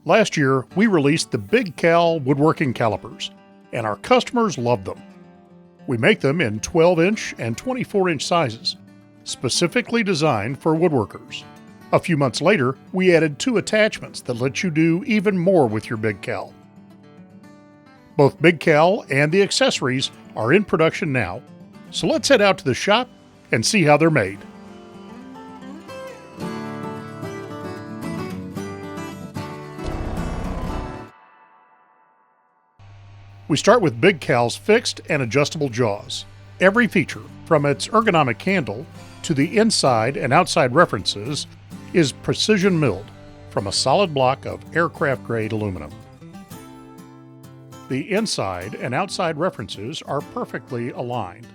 Last year, we released the BigCal Woodworking Calipers, and our customers loved them. We make them in 12-inch and 24-inch sizes, specifically designed for woodworkers. A few months later, we added 2 attachments that let you do even more with your BigCal. Both BigCal and the accessories are in production now, so let's head out to the shop and see how they're made. We start with BigCal's fixed and adjustable jaws. Every feature, from its ergonomic handle to the inside and outside references, is precision milled from a solid block of aircraft-grade aluminum. The inside and outside references are perfectly aligned,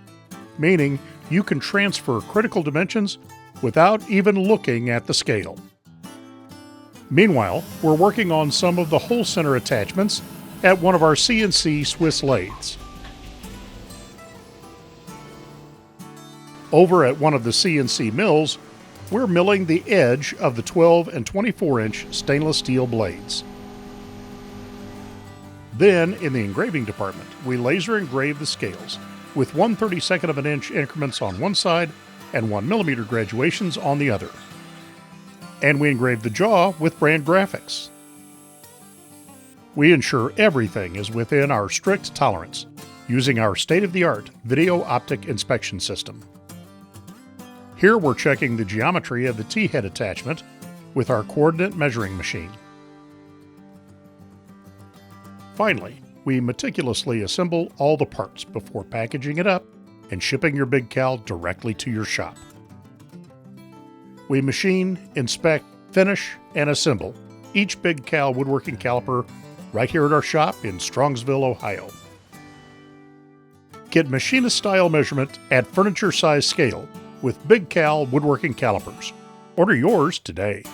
meaning you can transfer critical dimensions without even looking at the scale. Meanwhile, we're working on some of the hole center attachments at one of our CNC Swiss lathes. Over at one of the CNC mills, we're milling the edge of the 12 and 24-inch stainless steel blades. Then, in the engraving department, we laser engrave the scales with 1/32 of an inch increments on one side and 1 millimeter graduations on the other. And we engrave the jaw with brand graphics. We ensure everything is within our strict tolerance, using our state-of-the-art video optic inspection system. Here we're checking the geometry of the T-head attachment with our coordinate measuring machine. Finally, we meticulously assemble all the parts before packaging it up and shipping your BigCal directly to your shop. We machine, inspect, finish, and assemble each BigCal woodworking caliper right here at our shop in Strongsville, Ohio. Get machinist-style measurement at furniture-size scale with BigCal Woodworking Calipers. Order yours today.